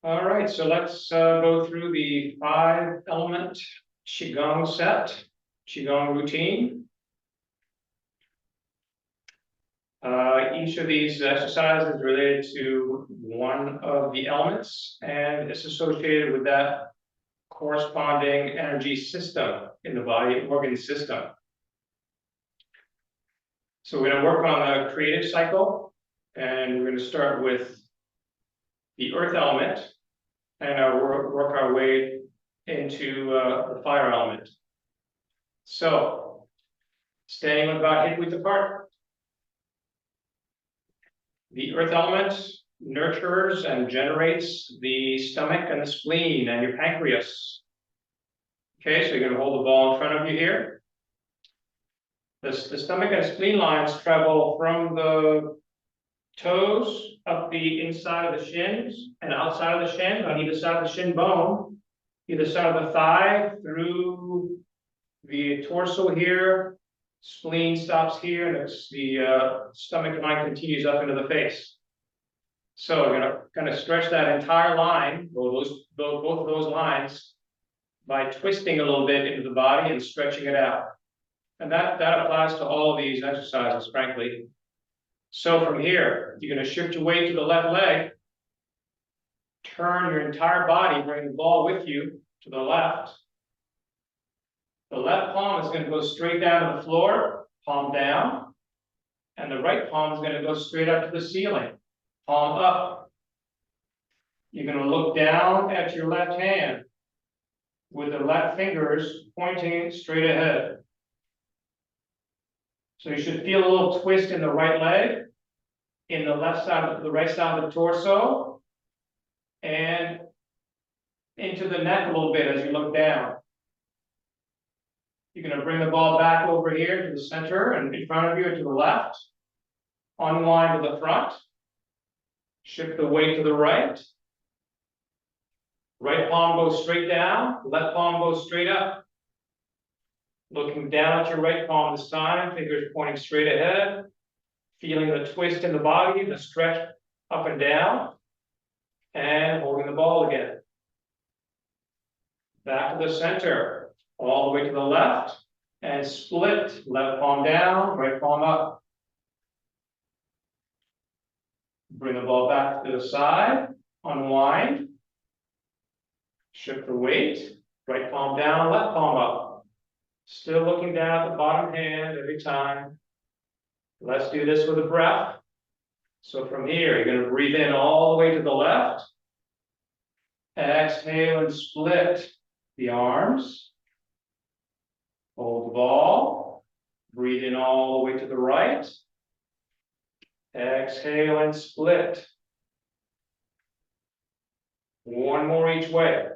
All right, so let's go through the 5-element Qigong set, Qigong routine. Each of these exercises is related to one of the elements, and it's associated with that corresponding energy system in the body, organ system. So we're going to work on the creative cycle, and we're going to start with the earth element, and work our way into the fire element. So, staying about hip width apart. The earth element nurtures and generates the stomach and the spleen and your pancreas. Okay, so you're going to hold the ball in front of you here. The stomach and spleen lines travel from the toes up the inside of the shins and outside of the shin, on either side of the shin bone, either side of the thigh, through the torso here, spleen stops here, and the stomach line continues up into the face. So we're going to kind of stretch that entire line, both of those lines, by twisting a little bit into the body and stretching it out. And that applies to all of these exercises, frankly. So from here, you're going to shift your weight to the left leg, turn your entire body, bring the ball with you to the left. The left palm is going to go straight down to the floor, palm down, and the right palm is going to go straight up to the ceiling, palm up. You're going to look down at your left hand with the left fingers pointing straight ahead. So you should feel a little twist in the right leg, in the left side, the right side of the torso, and into the neck a little bit as you look down. You're going to bring the ball back over here to the center and in front of you and to the left. Unwind to the front. Shift the weight to the right. Right palm goes straight down. Left palm goes straight up. Looking down at your right palm this time, fingers pointing straight ahead. Feeling the twist in the body, the stretch up and down. And holding the ball again. Back to the center, all the way to the left. And split, left palm down, right palm up. Bring the ball back to the side, unwind. Shift the weight, right palm down, left palm up. Still looking down at the bottom hand every time. Let's do this with a breath. So from here, you're going to breathe in all the way to the left. Exhale and split the arms. Hold the ball. Breathe in all the way to the right. Exhale and split. One more each way.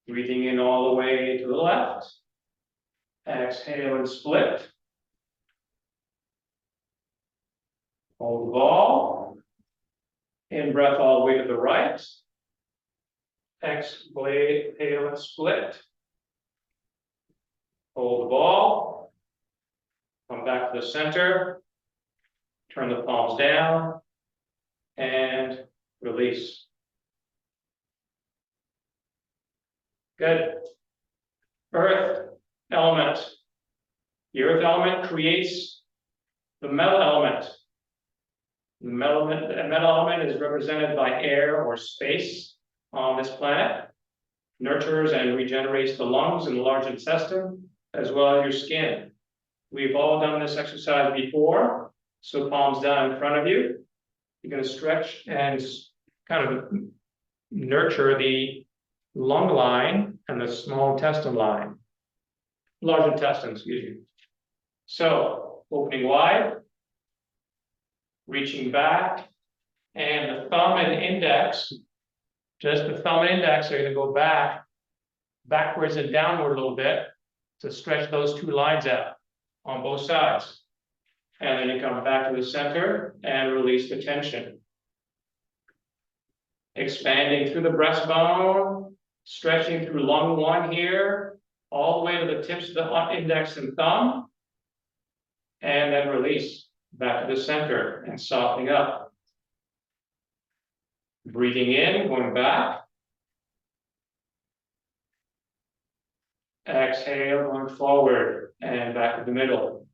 Breathing in all the way to the left. Exhale and split. Hold the ball. In breath all the way to the right. Exhale and split. Hold the ball. Come back to the center. Turn the palms down. And release. Good. Earth element. The earth element creates the metal element. The metal element is represented by air or space on this planet. Nurtures and regenerates the lungs and the large intestine, as well as your skin. We've all done this exercise before, so palms down in front of you. You're going to stretch and kind of nurture the lung line and the small intestine line. Large intestine, excuse me. So, opening wide, reaching back, and the thumb and index, just the thumb and index are going to go backwards and downward a little bit to stretch those two lines out on both sides. And then you come back to the center and release the tension. Expanding through the breastbone, stretching through lung 1 here, all the way to the tips of the index and thumb, and then release back to the center and softening up. Breathing in, going back. Exhale, going forward and back to the middle.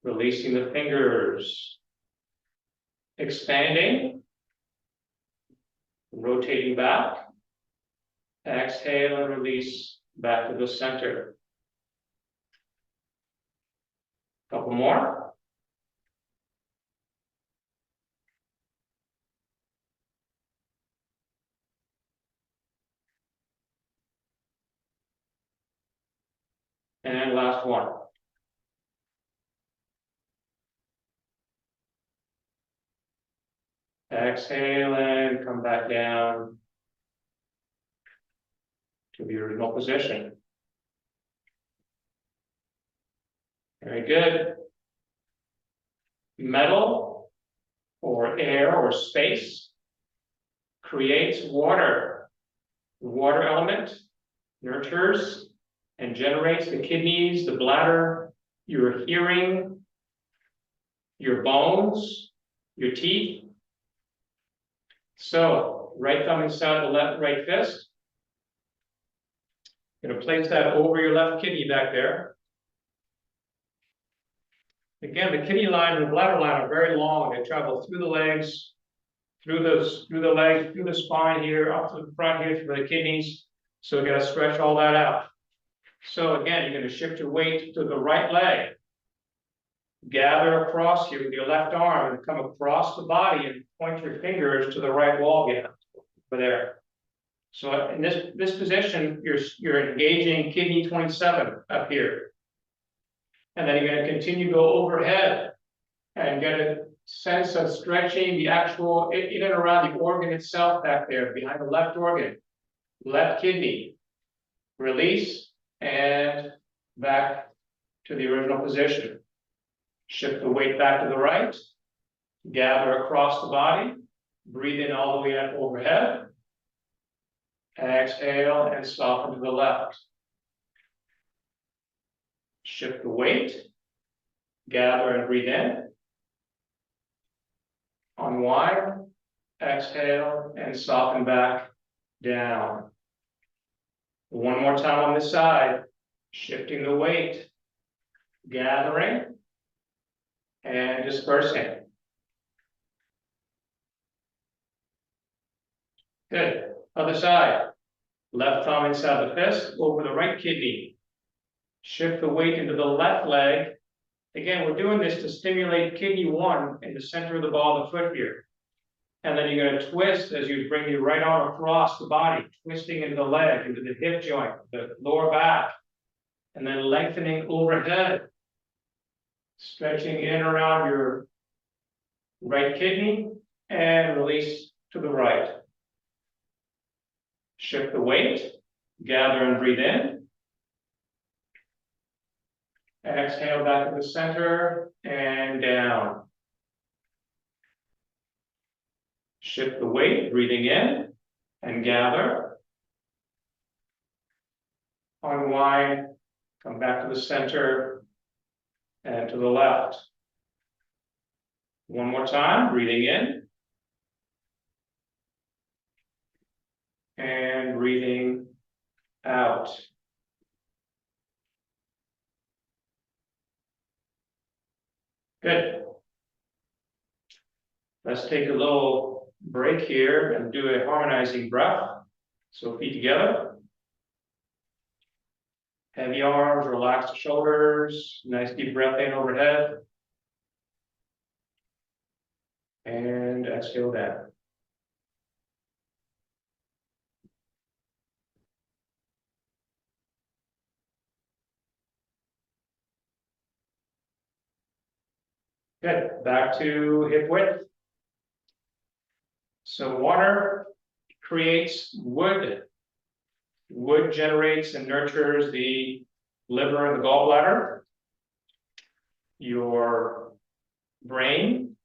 Releasing the fingers. Expanding. Rotating back. Exhale and release back to the center. Couple more. And last one. Exhale and come back down to the original position. Very good. Metal or air or space creates water. The water element nurtures and generates the kidneys, the bladder, your hearing, your bones, your teeth. So, right thumb inside the left right fist. You're going to place that over your left kidney back there. Again, the kidney line and the bladder line are very long. They travel through the legs, through the legs, through the spine here, up to the front here, through the kidneys. So you got to stretch all that out. So again, you're going to shift your weight to the right leg. Gather across here with your left arm and come across the body and point your fingers to the right wall again, over there. So in this position, you're engaging kidney 27 up here. And then you're going to continue to go overhead and get a sense of stretching the actual, in and around the organ itself back there, behind the left organ, left kidney. Release and back to the original position. Shift the weight back to the right. Gather across the body. Breathe in all the way up overhead. Exhale and soften to the left. Shift the weight. Gather and breathe in. Unwind. Exhale and soften back down. One more time on this side. Shifting the weight. Gathering and dispersing. Good. Other side. Left thumb inside the fist over the right kidney. Shift the weight into the left leg. Again, we're doing this to stimulate kidney 1 in the center of the ball of the foot here. And then you're going to twist as you bring your right arm across the body, twisting into the leg, into the hip joint, the lower back, and then lengthening overhead. Stretching in around your right kidney and release to the right. Shift the weight, gather and breathe in. Exhale back to the center and down. Shift the weight, breathing in and gather. Unwind, come back to the center and to the left. One more time, breathing in. And breathing out. Good. Let's take a little break here and do a harmonizing breath. So feet together. Heavy arms, relax the shoulders. Nice deep breath in overhead. And exhale down. Good. Back to hip width. So water creates wood. Wood generates and nurtures the liver and the gallbladder. Your brain.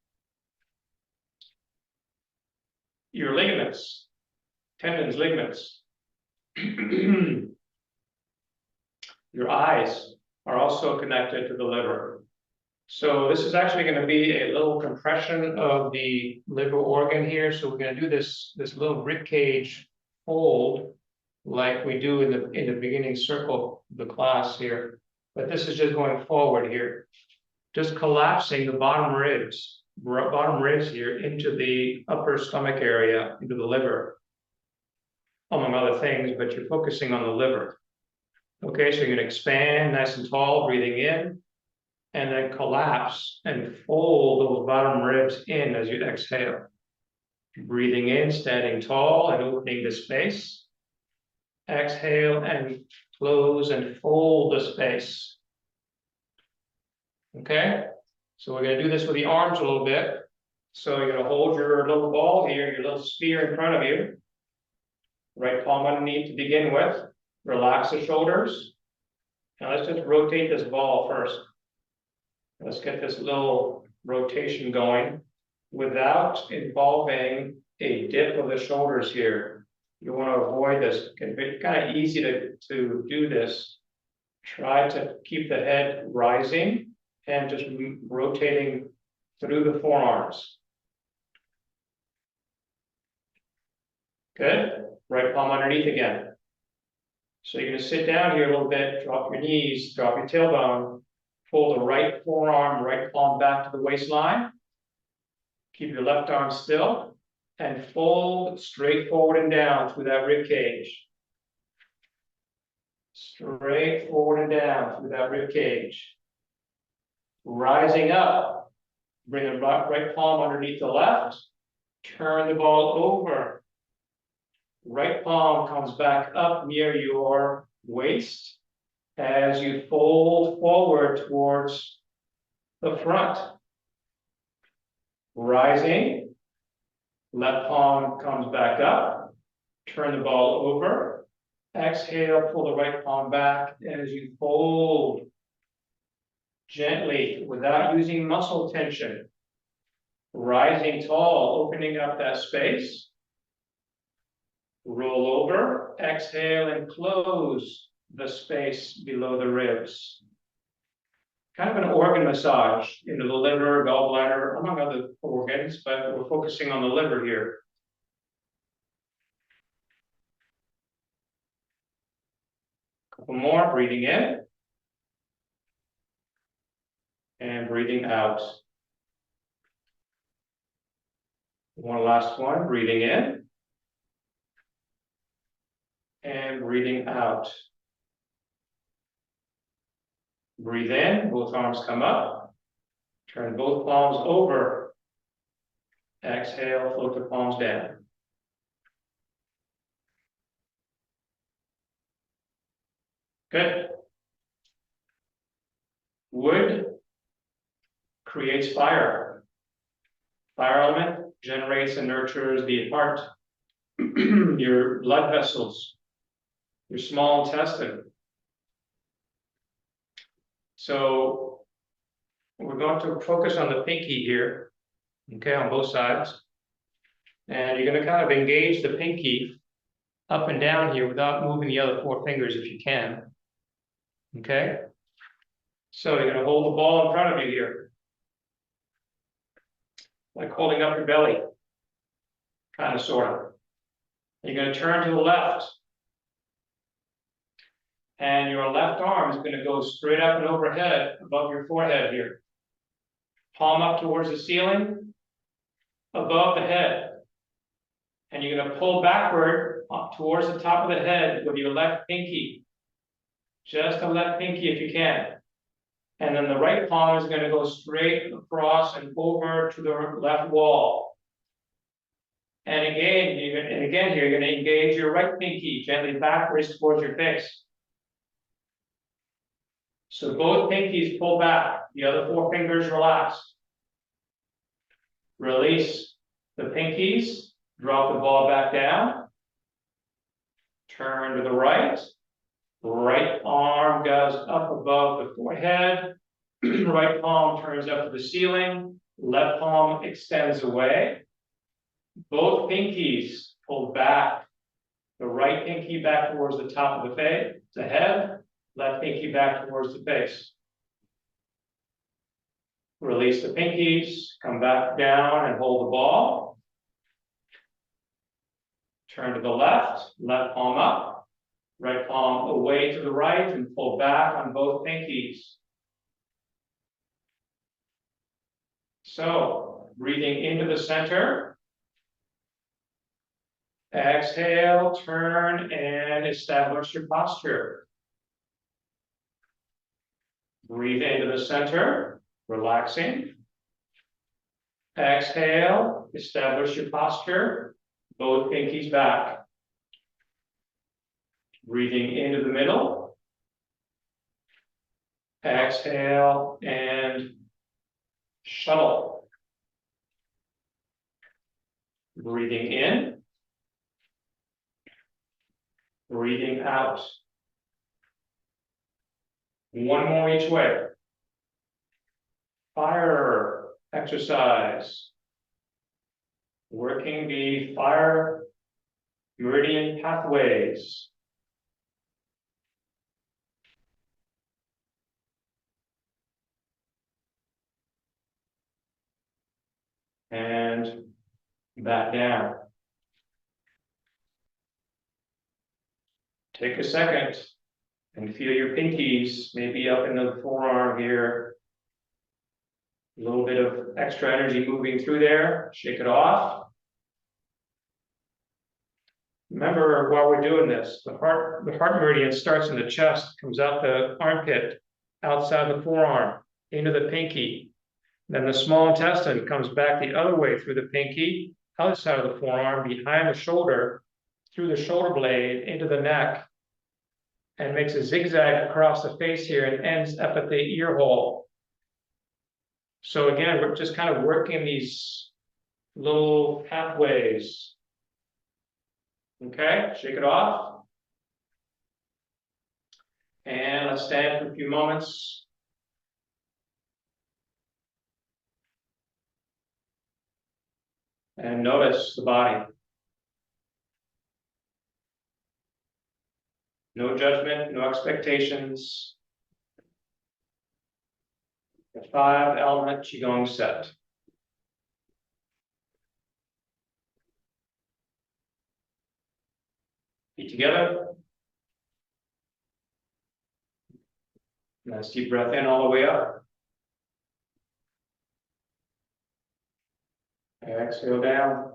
Your ligaments. Tendons, ligaments. Your eyes are also connected to the liver. So this is actually going to be a little compression of the liver organ here. So we're going to do this little rib cage fold like we do in the beginning circle of the class here. But this is just going forward here, just collapsing the bottom ribs here into the upper stomach area, into the liver, among other things, but you're focusing on the liver. Okay, so you're going to expand nice and tall, breathing in, and then collapse and fold those bottom ribs in as you exhale. Breathing in, standing tall and opening the space. Exhale and close and fold the space. Okay, so we're going to do this with the arms a little bit. So you're going to hold your little ball here, your little sphere in front of you. Right palm underneath to begin with. Relax the shoulders. Now let's just rotate this ball first. Let's get this little rotation going without involving a dip of the shoulders here. You want to avoid this. It can be kind of easy to do this. Try to keep the head rising and just rotating through the forearms. Good. Right palm underneath again. So you're going to sit down here a little bit, drop your knees, drop your tailbone, pull the right forearm, right palm back to the waistline. Keep your left arm still and fold straight forward and down through that rib cage. Straight forward and down through that rib cage. Rising up, bring the right palm underneath the left, turn the ball over. Right palm comes back up near your waist as you fold forward towards the front. Rising, left palm comes back up, turn the ball over, exhale, pull the right palm back as you fold gently without using muscle tension. Rising tall, opening up that space. Roll over, exhale, and close the space below the ribs. Kind of an organ massage into the liver, gallbladder, among other organs, but we're focusing on the liver here. Couple more, breathing in. And breathing out. One last one, breathing in. And breathing out. Breathe in, both arms come up. Turn both palms over. Exhale, float the palms down. Good. Wood creates fire. Fire element generates and nurtures the heart, your blood vessels, your small intestine. So we're going to focus on the pinky here, okay, on both sides. And you're going to kind of engage the pinky up and down here without moving the other four fingers if you can. Okay? So you're going to hold the ball in front of you here, like holding up your belly, kind of, sort of. You're going to turn to the left. And your left arm is going to go straight up and overhead above your forehead here. Palm up towards the ceiling, above the head. And you're going to pull backward up towards the top of the head with your left pinky. Just the left pinky if you can. And then the right palm is going to go straight across and over to the left wall. And again, here you're going to engage your right pinky gently backwards towards your face. So both pinkies pull back, the other four fingers relax. Release the pinkies, drop the ball back down. Turn to the right. Right arm goes up above the forehead. Right palm turns up to the ceiling. Left palm extends away. Both pinkies pull back. The right pinky back towards the top of the face, the head. Left pinky back towards the face. Release the pinkies, come back down and hold the ball. Turn to the left, left palm up, right palm away to the right and pull back on both pinkies. So, breathing into the center. Exhale, turn and establish your posture. Breathe into the center, relaxing. Exhale, establish your posture, both pinkies back. Breathing into the middle. Exhale and shuttle. Breathing in. Breathing out. One more each way. Fire exercise. Working the fire meridian pathways. And back down. Take a second and feel your pinkies, maybe up in the forearm here. A little bit of extra energy moving through there. Shake it off. Remember, while we're doing this, the heart meridian starts in the chest, comes out the armpit, outside the forearm, into the pinky. Then the small intestine comes back the other way through the pinky, other side of the forearm, behind the shoulder, through the shoulder blade, into the neck, and makes a zigzag across the face here and ends up at the ear hole. So again, we're just kind of working these little pathways. Okay, shake it off. And let's stand for a few moments. And notice the body. No judgment, no expectations. The 5 element Qigong set. Feet together. Nice deep breath in all the way up. Exhale down.